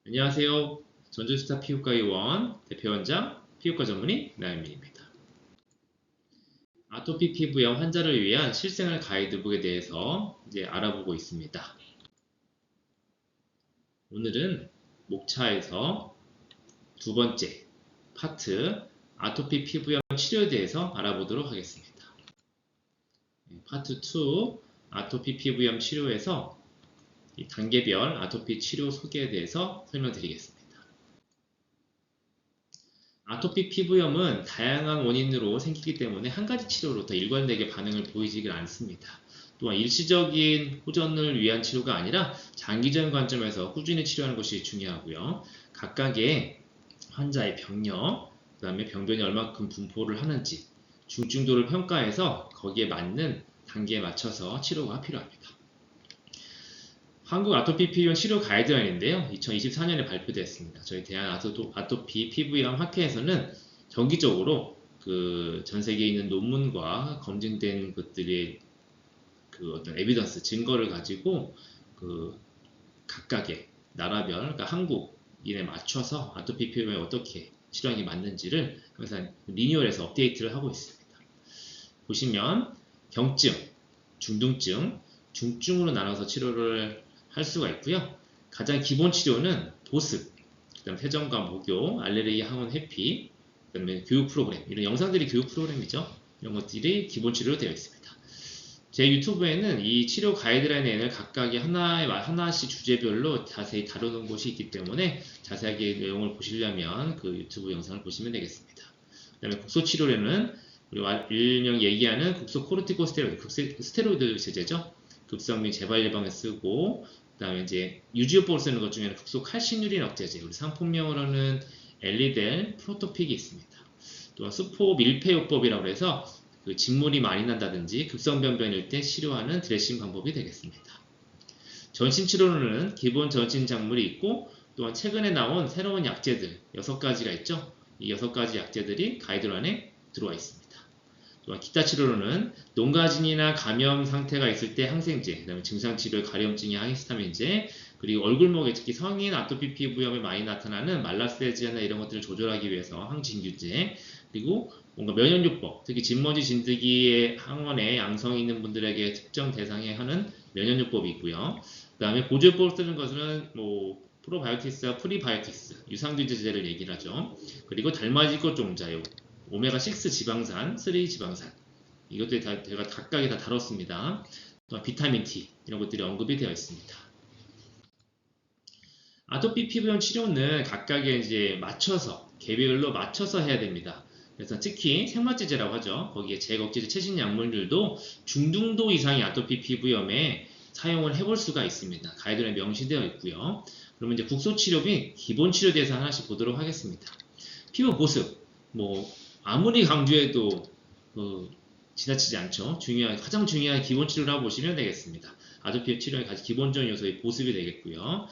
안녕하세요. 전주스타 피부과 의원 대표원장 피부과 전문의 나현민입니다. 아토피 피부염 환자를 위한 실생활 가이드북에 대해서 이제 알아보고 있습니다. 오늘은 목차에서 두 번째 파트 아토피 피부염 치료에 대해서 알아보도록 하겠습니다. 파트 2 아토피 피부염 치료에서 단계별 아토피 치료 소개에 대해서 설명드리겠습니다. 아토피 피부염은 다양한 원인으로 생기기 때문에 한 가지 치료로 더 일관되게 반응을 보이지 않습니다. 또한 일시적인 호전을 위한 치료가 아니라 장기적인 관점에서 꾸준히 치료하는 것이 중요하고요. 각각의 환자의 병력, 그 다음에 병변이 얼마큼 분포를 하는지, 중증도를 평가해서 거기에 맞는 단계에 맞춰서 치료가 필요합니다. 한국 아토피 피부염 치료 가이드라인인데요. 2024년에 발표되었습니다. 저희 대한 아토피 피부염 학회에서는 정기적으로 전 세계에 있는 논문과 검증된 것들의 어떤 에비던스, 증거를 가지고 각각의 나라별, 그러니까 한국인에 맞춰서 아토피 피부염에 어떻게 치료하는 게 맞는지를 항상 리뉴얼해서 업데이트를 하고 있습니다. 보시면 경증, 중등증, 중증으로 나눠서 치료를 할 수가 있고요. 가장 기본 치료는 보습, 그다음 세정과 목욕, 알레르기 항원 회피, 그다음에 교육 프로그램, 이런 영상들이 교육 프로그램이죠. 이런 것들이 기본 치료로 되어 있습니다. 제 유튜브에는 이 치료 가이드라인에는 각각의 하나씩 주제별로 자세히 다루는 곳이 있기 때문에 자세하게 내용을 보시려면 그 유튜브 영상을 보시면 되겠습니다. 그다음에 국소 치료에는 우리가 일명 얘기하는 국소 코르티코스테로이드, 스테로이드 제제죠. 급성 및 재발 예방에 쓰고, 그 다음에 이제 유지요법을 쓰는 것 중에는 국소 칼슘유린 억제제, 우리 상품명으로는 엘리델, 프로토픽이 있습니다. 또한 수포 밀폐요법이라고 해서 진물이 많이 난다든지 급성 변변일 때 치료하는 드레싱 방법이 되겠습니다. 전신 치료로는 기본 전신 작물이 있고, 또한 최근에 나온 새로운 약제들 6가지가 있죠. 이 6가지 약제들이 가이드라인에 들어와 있습니다. 또한 기타 치료로는 농가진이나 감염 상태가 있을 때 항생제, 그다음에 증상치료에 가려움증이 항히스타민제, 그리고 얼굴목에 특히 성인 아토피 피부염에 많이 나타나는 말라세지나 이런 것들을 조절하기 위해서 항진균제, 그리고 뭔가 면역요법, 특히 진먼지 진드기의 항원에 양성이 있는 분들에게 특정 대상에 하는 면역요법이 있고요. 그 다음에 보조요법을 쓰는 것은 프로바이오틱스와 프리바이오틱스, 유산균제제를 얘기를 하죠. 그리고 달맞이꽃 종자요, 오메가6 지방산, 3 지방산, 이것들이 제가 각각이 다 다뤘습니다. 또 비타민 T 이런 것들이 언급이 되어 있습니다. 아토피 피부염 치료는 각각의 이제 맞춰서 개별로 맞춰서 해야 됩니다. 그래서 특히 생마제제라고 하죠. 거기에 제거제제 최신 약물들도 중등도 이상의 아토피 피부염에 사용을 해볼 수가 있습니다. 가이드라인에 명시되어 있고요. 그러면 이제 국소 치료 및 기본 치료 대해서 하나씩 보도록 하겠습니다. 피부 보습, 아무리 강조해도 지나치지 않죠. 가장 중요한 기본 치료라고 보시면 되겠습니다. 아토피 치료의 가장 기본적인 요소의 보습이 되겠고요.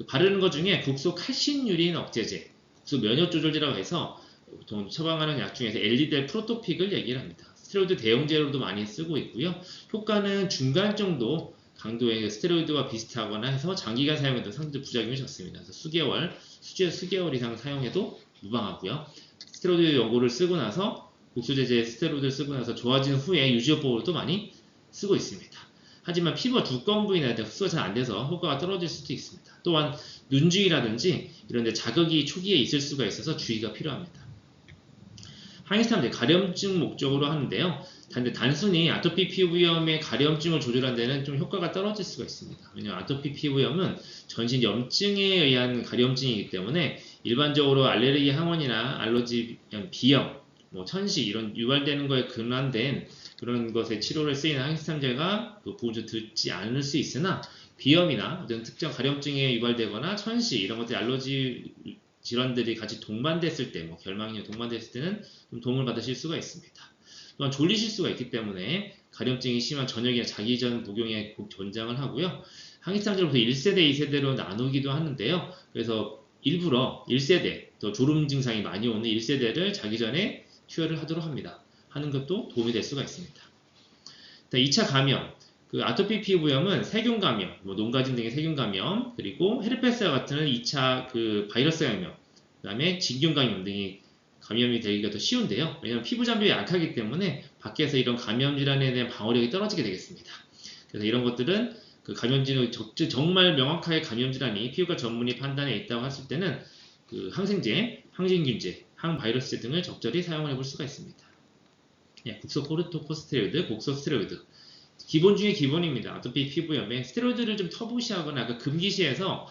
바르는 것 중에 국소 칼슘유린 억제제, 국소 면역 조절제라고 해서 보통 처방하는 약 중에서 엘리델 프로토픽을 얘기를 합니다. 스테로이드 대용제로도 많이 쓰고 있고요. 효과는 중간 정도 강도의 스테로이드와 비슷하거나 해서 장기간 사용해도 상대 부작용이 적습니다. 그래서 수개월 이상 사용해도 무방하고요. 스테로이드 연고를 쓰고 나서 국소제제 스테로이드를 쓰고 나서 좋아진 후에 유지요법으로도 많이 쓰고 있습니다. 하지만 피부가 두꺼운 부위나 흡수가 잘 안돼서 효과가 떨어질 수도 있습니다. 또한 눈주위라든지 이런 데 자극이 초기에 있을 수가 있어서 주의가 필요합니다. 항히스타민 가려움증 목적으로 하는데요. 단순히 아토피 피부염의 가려움증을 조절하는 데는 좀 효과가 떨어질 수가 있습니다. 왜냐하면 아토피 피부염은 전신 염증에 의한 가려움증이기 때문에 일반적으로 알레르기 항원이나 알러지 비염, 천식 이런 유발되는 거에 근원된 그런 것에 치료를 쓰이는 항히스타민제가 보호조 듣지 않을 수 있으나 비염이나 어떤 특정 가려움증에 유발되거나 천식 이런 것들 알러지 질환들이 같이 동반됐을 때, 결막염이 동반됐을 때는 좀 도움을 받으실 수가 있습니다. 또한 졸리실 수가 있기 때문에 가려움증이 심한 저녁이나 자기 전 복용에 꼭 권장을 하고요. 항히스타민제로부터 1세대, 2세대로 나누기도 하는데요. 그래서 일부러 1세대, 더 졸음 증상이 많이 오는 1세대를 자기 전에 투여를 하도록 합니다. 하는 것도 도움이 될 수가 있습니다. 2차 감염, 그 아토피 피부염은 세균 감염, 뭐 농가진 등의 세균 감염, 그리고 헤르페스와 같은 2차 그 바이러스 감염, 그다음에 진균 감염 등이 감염이 되기가 더 쉬운데요. 왜냐하면 피부 장벽이 약하기 때문에 밖에서 이런 감염 질환에 대한 방어력이 떨어지게 되겠습니다. 그래서 이런 것들은 그 감염 질환 정말 명확하게 감염 질환이 피부과 전문의 판단에 있다고 했을 때는 그 항생제, 항진균제, 항바이러스제 등을 적절히 사용을 해볼 수가 있습니다. 예, 국소 코르티코스테로이드, 곡소 스테로이드. 기본 중에 기본입니다. 아토피 피부염에 스테로이드를 좀 터부시하거나 그 금기시에서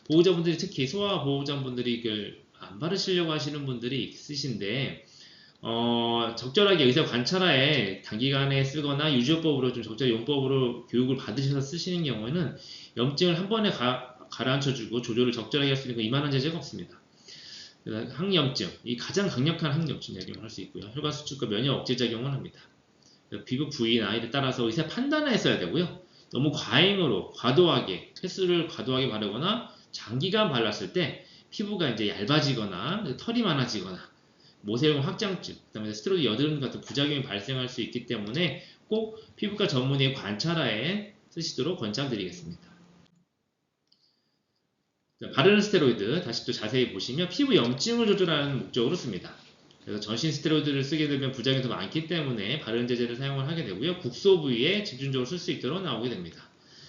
보호자분들이 특히 소아 보호자분들이 이걸 안 바르시려고 하시는 분들이 있으신데 적절하게 의사 관찰하에 단기간에 쓰거나 유지요법으로 좀 적절히 용법으로 교육을 받으셔서 쓰시는 경우에는 염증을 한 번에 가라앉혀주고 조절을 적절하게 할 수 있는 그 이만한 제재가 없습니다. 항염증, 이 가장 강력한 항염증 작용을 할 수 있고요. 혈관 수축과 면역 억제 작용을 합니다. 피부 부위 나이에 따라서 의사 판단을 했어야 되고요. 너무 과잉으로 과도하게 횟수를 과도하게 바르거나 장기간 발랐을 때 피부가 이제 얇아지거나 털이 많아지거나 모세혈관 확장증, 그다음에 스테로이드 여드름 같은 부작용이 발생할 수 있기 때문에 꼭 피부과 전문의의 관찰하에 쓰시도록 권장드리겠습니다. 바르는 스테로이드 다시 또 자세히 보시면 피부 염증을 조절하는 목적으로 씁니다. 그래서 전신 스테로이드를 쓰게 되면 부작용이 더 많기 때문에 바른 제제를 사용을 하게 되고요. 국소 부위에 집중적으로 쓸 수 있도록 나오게 됩니다.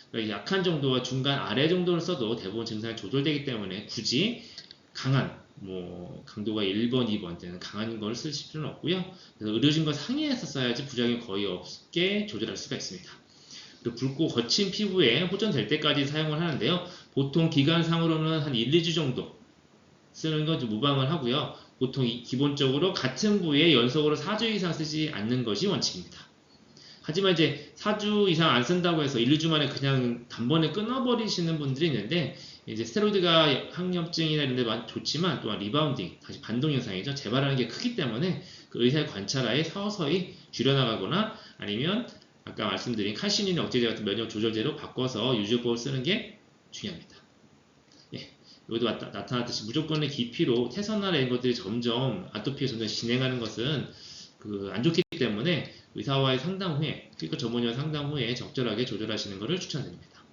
그러니까 약한 정도와 중간 아래 정도를 써도 대부분 증상이 조절되기 때문에 굳이 강한 강도가 1번, 2번 되는 강한 걸 쓰실 필요는 없고요. 그래서 의료진과 상의해서 써야지 부작용이 거의 없게 조절할 수가 있습니다. 그리고 붉고 거친 피부에 호전될 때까지 사용을 하는데요. 보통 기간상으로는 한 1, 2주 정도 쓰는 건 좀 무방을 하고요. 보통 기본적으로 같은 부위에 연속으로 4주 이상 쓰지 않는 것이 원칙입니다. 하지만 이제 4주 이상 안 쓴다고 해서 1, 2주 만에 그냥 단번에 끊어버리시는 분들이 있는데 이제 스테로이드가 항염증이나 이런 데 좋지만 또한 리바운딩, 다시 반동 현상이죠. 재발하는 게 크기 때문에 그 의사의 관찰하에 서서히 줄여나가거나 아니면 아까 말씀드린 칼슘이나 억제제 같은 면역 조절제로 바꿔서 유지요법을 쓰는 게 중요합니다. 예, 여기도 나타났듯이 무조건의 기피로 태선이나 이런 것들이 점점 아토피가 점점 진행하는 것은 안 좋기 때문에 의사와의 상담 후에, 피부과 전문의와 상담 후에 적절하게 조절하시는 것을 추천드립니다.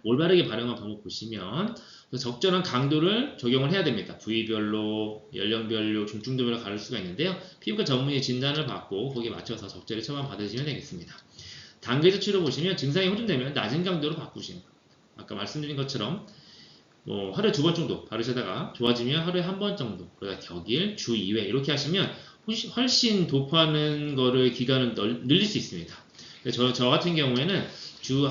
올바르게 발행한 방법 보시면 적절한 강도를 적용을 해야 됩니다. 부위별로, 연령별로, 중증도별로 가를 수가 있는데요. 피부과 전문의 진단을 받고 거기에 맞춰서 적절히 처방 받으시면 되겠습니다. 단계적 치료 보시면 증상이 호전되면 낮은 강도로 바꾸시는 겁니다. 아까 말씀드린 것처럼 하루에 2번 정도 바르시다가 좋아지면 하루에 1번 정도, 그러다 격일, 주 2회 이렇게 하시면 훨씬 도포하는 거를 기간을 늘릴 수 있습니다. 저 같은 경우에는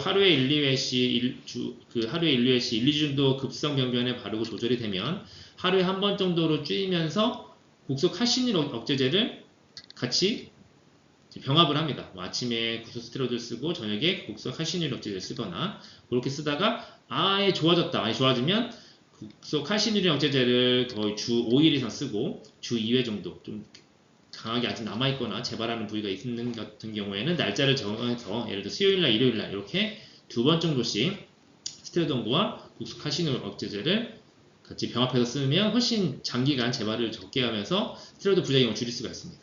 하루에 1, 2회씩 하루에 1, 2회씩 1, 2주 정도 급성 변변에 바르고 조절이 되면 하루에 1번 정도로 줄이면서 국소 칼슘 억제제를 같이 병합을 합니다. 아침에 국소 스테로이드를 쓰고 저녁에 국소 칼슘 억제제를 쓰거나 그렇게 쓰다가 아예 좋아졌다. 아예 좋아지면 국소 칼슘 억제제를 거의 주 5일 이상 쓰고 주 2회 정도 좀 강하게 아직 남아있거나 재발하는 부위가 있는 같은 경우에는 날짜를 정해서 예를 들어 수요일날, 일요일날 이렇게 2번 정도씩 스테로이드 원고와 국소 칼슘 억제제를 같이 병합해서 쓰면 훨씬 장기간 재발을 적게 하면서 스테로이드 부작용을 줄일 수가 있습니다.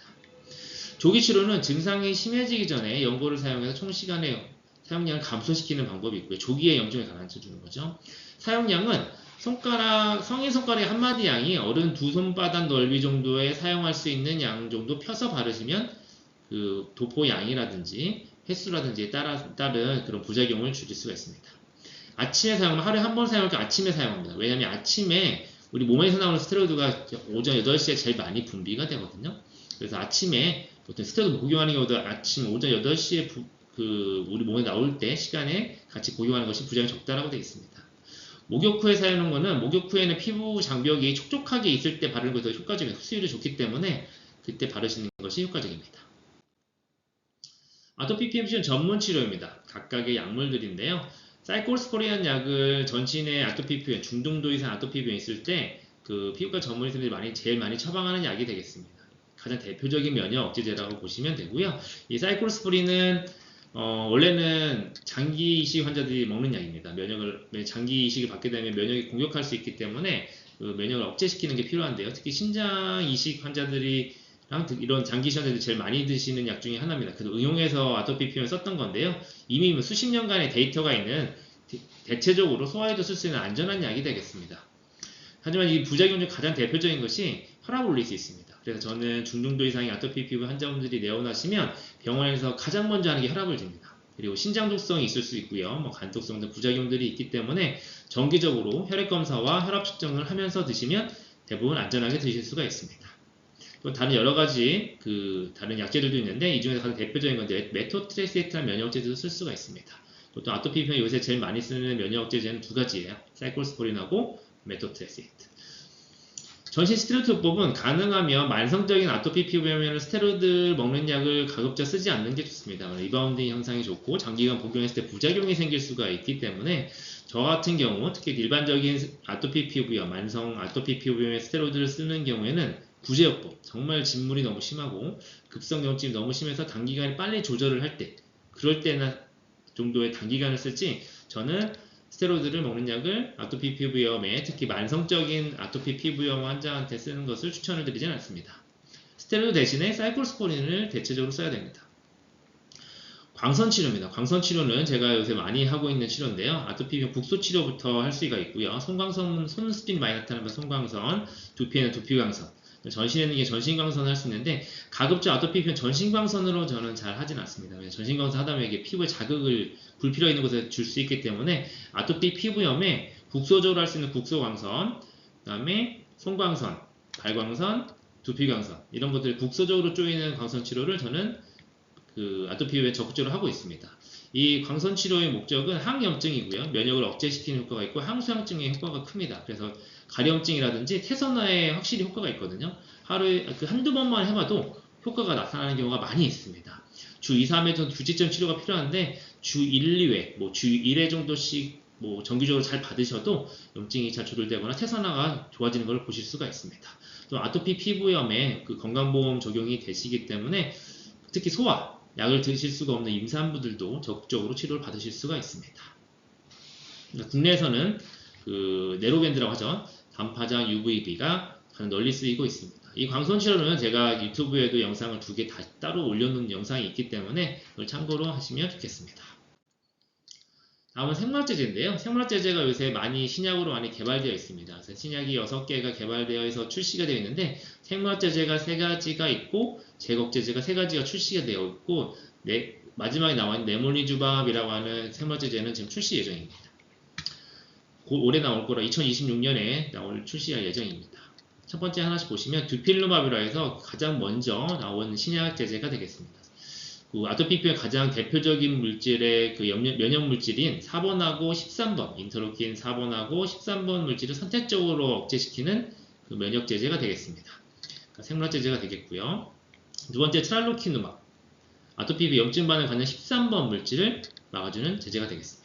조기 치료는 증상이 심해지기 전에 연고를 사용해서 총 시간의 사용량을 감소시키는 방법이 있고요. 조기에 염증을 가라앉혀주는 거죠. 사용량은 성인 손가락의 한마디 양이 어른 2손바닥 넓이 정도에 사용할 수 있는 양 정도 펴서 바르시면 그 도포 양이라든지 횟수라든지에 따른 그런 부작용을 줄일 수가 있습니다. 아침에 사용하면 하루에 1번 사용할 때 아침에 사용합니다. 왜냐하면 아침에 우리 몸에서 나오는 스테로이드가 오전 8시에 제일 많이 분비가 되거든요. 그래서 아침에 보통 스테로이드 복용하는 경우도 아침 오전 8시에 우리 몸에 나올 때 시간에 같이 복용하는 것이 부작용이 적다라고 되어 있습니다. 목욕 후에 사용하는 것은 목욕 후에는 피부 장벽이 촉촉하게 있을 때 바르는 것이 더 효과적이고 흡수율이 좋기 때문에 그때 바르시는 것이 효과적입니다. 아토피 PMC는 전문 치료입니다. 각각의 약물들인데요. 사이클로스포린이라는 약을 전신에 아토피 표현, 중등도 이상 아토피 표현이 있을 때 피부과 전문의들이 제일 많이 처방하는 약이 되겠습니다. 가장 대표적인 면역 억제제라고 보시면 되고요. 이 사이클로스포린은 원래는 장기 이식 환자들이 먹는 약입니다. 장기 이식을 받게 되면 면역이 공격할 수 있기 때문에 면역을 억제시키는 게 필요한데요. 특히 신장 이식 환자들이 이런 장기 시험에도 제일 많이 드시는 약 중에 하나입니다. 그래서 응용해서 아토피 피부염에 썼던 건데요. 이미 뭐 수십 년간의 데이터가 있는 대체적으로 소화에도 쓸 수 있는 안전한 약이 되겠습니다. 하지만 이 부작용 중 가장 대표적인 것이 혈압을 올릴 수 있습니다. 그래서 저는 중등도 이상의 아토피 피부 환자분들이 내원하시면 병원에서 가장 먼저 하는 게 혈압을 잽니다. 그리고 신장 독성이 있을 수 있고요. 뭐 간 독성 등 부작용들이 있기 때문에 정기적으로 혈액 검사와 혈압 측정을 하면서 드시면 대부분 안전하게 드실 수가 있습니다. 또 다른 여러 가지 다른 약제들도 있는데 이 중에서 가장 대표적인 건데 메토트레세이트라는 면역제도 쓸 수가 있습니다. 또 아토피 피부에 요새 제일 많이 쓰는 면역제제는 두 가지예요. 사이클로스포린하고 메토트레세이트. 전신 스테로이드 요법은 가능하면 만성적인 아토피 피부염에는 스테로이드 먹는 약을 가급적 쓰지 않는 게 좋습니다. 리바운딩 현상이 좋고 장기간 복용했을 때 부작용이 생길 수가 있기 때문에 저 같은 경우 특히 일반적인 아토피 피부염, 만성 아토피 피부염에 스테로이드를 쓰는 경우에는 구제요법, 정말 진물이 너무 심하고 급성염증이 너무 심해서 단기간에 빨리 조절을 할 때 그럴 때나 정도의 단기간을 쓸지 저는 스테로이드를 먹는 약을 아토피 피부염에 특히 만성적인 아토피 피부염 환자한테 쓰는 것을 추천을 드리진 않습니다. 스테로이드 대신에 사이클로스포린을 대체적으로 써야 됩니다. 광선 치료입니다. 광선 치료는 제가 요새 많이 하고 있는 치료인데요. 아토피 피부염 국소 치료부터 할 수가 있고요. 손광선은 손수준이 많이 나타나면 손광선, 두피에는 두피광선, 전신에는 이게 전신광선을 할 수 있는데 가급적 아토피 피부염 전신광선으로 저는 잘 하진 않습니다. 전신광선 하다 보면 이게 피부에 자극을 불필요해 있는 곳에 줄 수 있기 때문에 아토피 피부염에 국소적으로 할 수 있는 국소광선, 그 다음에 손광선, 발광선, 두피광선 이런 것들 국소적으로 쪼이는 광선 치료를 저는 아토피 피부에 적극적으로 하고 있습니다. 이 광선 치료의 목적은 항염증이고요. 면역을 억제시키는 효과가 있고 항수양증의 효과가 큽니다. 그래서 가려움증이라든지 태선화에 확실히 효과가 있거든요. 하루에 한두 번만 해봐도 효과가 나타나는 경우가 많이 있습니다. 주 2, 3회 정도 규칙적 치료가 필요한데 주 1, 2회, 주 1회 정도씩 정기적으로 잘 받으셔도 염증이 잘 조절되거나 태선화가 좋아지는 것을 보실 수가 있습니다. 또 아토피 피부염에 건강보험 적용이 되시기 때문에 특히 소화, 약을 드실 수가 없는 임산부들도 적극적으로 치료를 받으실 수가 있습니다. 국내에서는 네로밴드라고 하죠. 단파장 UVB가 널리 쓰이고 있습니다. 이 광선 치료는 제가 유튜브에도 영상을 2개 다 따로 올려놓은 영상이 있기 때문에 그걸 참고로 하시면 좋겠습니다. 다음은 생물학제제인데요. 생물학제제가 요새 신약으로 많이 개발되어 있습니다. 그래서 신약이 6개가 개발되어서 출시가 되어 있는데 생물학제제가 3가지가 있고 제거제제가 3가지가 출시가 되어 있고 마지막에 나와 있는 네몰리주밥이라고 하는 생물학제제는 지금 출시 예정입니다. 올해 나올 거라 2026년에 출시할 예정입니다. 첫 번째 하나씩 보시면 듀필루마비라 해서 가장 먼저 나온 신약 제제가 되겠습니다. 아토피 피부의 가장 대표적인 물질의 면역 물질인 4번하고 13번, 인터로킨 4번하고 13번 물질을 선택적으로 억제시키는 면역 제제가 되겠습니다. 생물학 제제가 되겠고요. 두 번째 트랄로키누막, 아토피 피부 염증 반응을 갖는 13번 물질을 막아주는 제제가 되겠습니다.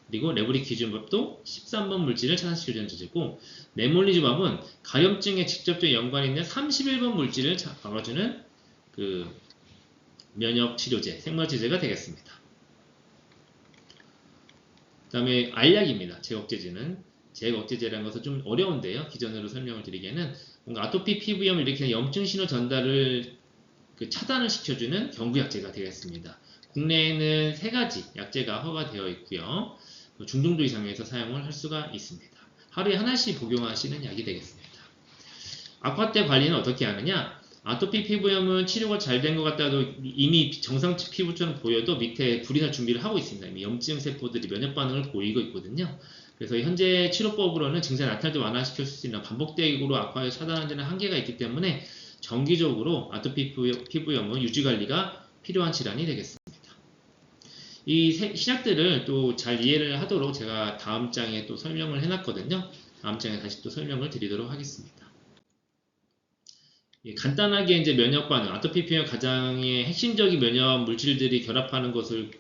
그리고 레브리키즘밥도 13번 물질을 차단시켜주는 제제고, 네몰리주밥은 가염증에 직접적 연관이 있는 31번 물질을 막아주는 면역 치료제, 생물 제제가 되겠습니다. 그 다음에 알약입니다. 제거제제는. 제거제제라는 것은 좀 어려운데요. 기존으로 설명을 드리기에는 뭔가 아토피 피부염을 일으키는 염증 신호 전달을 차단을 시켜주는 경구약제가 되겠습니다. 국내에는 3가지 약제가 허가되어 있고요. 중등도 이상에서 사용을 할 수가 있습니다. 하루에 하나씩 복용하시는 약이 되겠습니다. 악화 때 관리는 어떻게 하느냐? 아토피 피부염은 치료가 잘 된 것 같다도 이미 정상 피부처럼 보여도 밑에 불이 날 준비를 하고 있습니다. 이미 염증 세포들이 면역 반응을 보이고 있거든요. 그래서 현재 치료법으로는 증세 나타날 때 완화시킬 수 있는 반복적으로 악화를 차단하는 데는 한계가 있기 때문에 정기적으로 아토피 피부염은 유지관리가 필요한 질환이 되겠습니다. 이 신약들을 또 잘 이해를 하도록 제가 다음 장에 또 설명을 해놨거든요. 다음 장에 다시 또 설명을 드리도록 하겠습니다. 간단하게 이제 면역 반응, 아토피 피부염 가장의 핵심적인 면역 물질들이 결합하는 것을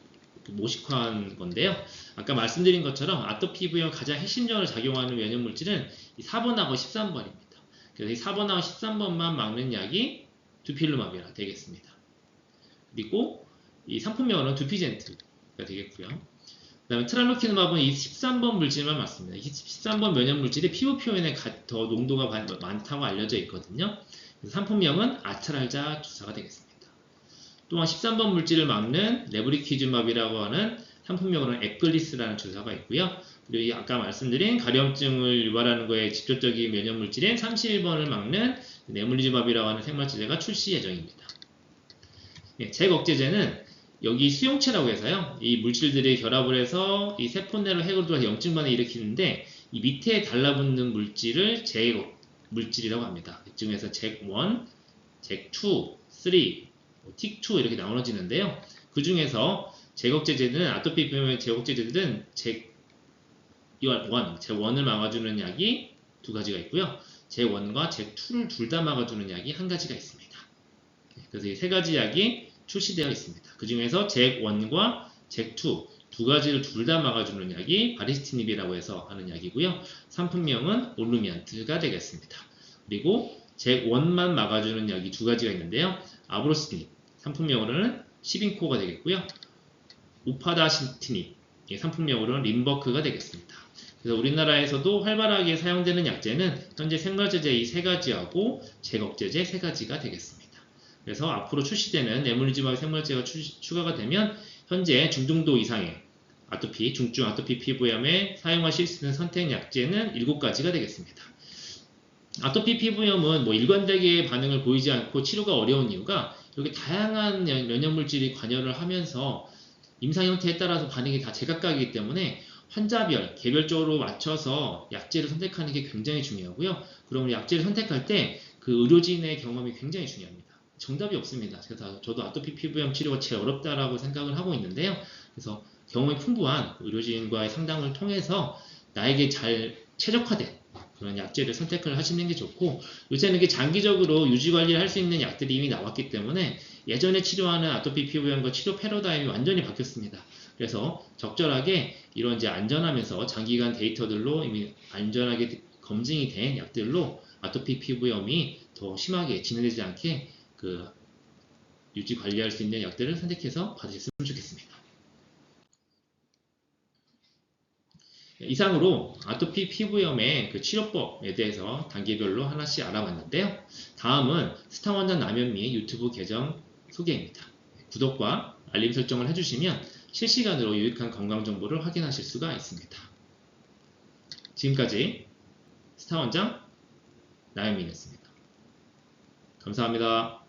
모식화한 건데요. 아까 말씀드린 것처럼 아토피 피부염 가장 핵심적으로 작용하는 면역 물질은 4번하고 13번입니다. 그래서 이 4번하고 13번만 막는 약이 두필루마비라 되겠습니다. 그리고 이 상품명은 두피젠트가 되겠고요. 그 다음에 트랄로키누밥은 이 13번 물질만 맞습니다. 이 13번 면역 물질이 피부 표면에 더 농도가 많다고 알려져 있거든요. 상품명은 아트랄자 주사가 되겠습니다. 또한 13번 물질을 막는 레브리퀴즈맙이라고 하는 상품명으로는 에클리스라는 주사가 있고요. 그리고 아까 말씀드린 가려움증을 유발하는 거에 직접적인 면역 물질인 31번을 막는 네물리즈맙이라고 하는 생물체제가 출시 예정입니다. 잭억제제는 여기 수용체라고 해서요. 이 물질들이 결합을 해서 이 세포 내로 핵으로 들어가서 염증 반응을 일으키는데 이 밑에 달라붙는 물질을 잭 물질이라고 합니다. 이 중에서 잭1, 잭2, 3, 틱2 이렇게 나눠지는데요. 그 중에서 잭억제제는 아토피 비염의 잭억제제들은 잭1을 막아주는 약이 두 가지가 있고요. 잭1과 잭2를 둘 다 막아주는 약이 한 가지가 있습니다. 그래서 이 세 가지 약이 출시되어 있습니다. 그 중에서 잭1과 잭2 두 가지를 둘 다 막아주는 약이 바리스티닙이라고 해서 하는 약이고요. 상품명은 올루미안트가 되겠습니다. 그리고 잭1만 막아주는 약이 두 가지가 있는데요. 아브로스티닙, 상품명으로는 시빙코가 되겠고요. 우파다시티닙, 상품명으로는 림버크가 되겠습니다. 그래서 우리나라에서도 활발하게 사용되는 약제는 현재 생물제제 이 세 가지하고 잭억제제 세 가지가 되겠습니다. 그래서 앞으로 출시되는 네물리즈맙 생물제가 추가가 되면 현재 중등도 이상의 아토피, 중증 아토피 피부염에 사용하실 수 있는 선택 약제는 7가지가 되겠습니다. 아토피 피부염은 일관되게 반응을 보이지 않고 치료가 어려운 이유가 이렇게 다양한 면역물질이 관여를 하면서 임상 형태에 따라서 반응이 다 제각각이기 때문에 환자별, 개별적으로 맞춰서 약제를 선택하는 게 굉장히 중요하고요. 그럼 약제를 선택할 때 그 의료진의 경험이 굉장히 중요합니다. 정답이 없습니다. 그래서 저도 아토피 피부염 치료가 제일 어렵다라고 생각을 하고 있는데요. 그래서 경험이 풍부한 의료진과의 상담을 통해서 나에게 잘 최적화된 그런 약제를 선택을 하시는 게 좋고, 요새는 이게 장기적으로 유지 관리를 할 수 있는 약들이 이미 나왔기 때문에 예전에 치료하는 아토피 피부염과 치료 패러다임이 완전히 바뀌었습니다. 그래서 적절하게 이런 이제 안전하면서 장기간 데이터들로 이미 안전하게 검증이 된 약들로 아토피 피부염이 더 심하게 진행되지 않게 유지 관리할 수 있는 약들을 선택해서 받으셨으면 좋겠습니다. 이상으로 아토피 피부염의 치료법에 대해서 단계별로 하나씩 알아봤는데요. 다음은 스타원장 남현미 유튜브 계정 소개입니다. 구독과 알림 설정을 해주시면 실시간으로 유익한 건강 정보를 확인하실 수가 있습니다. 지금까지 스타원장 남현미였습니다. 감사합니다.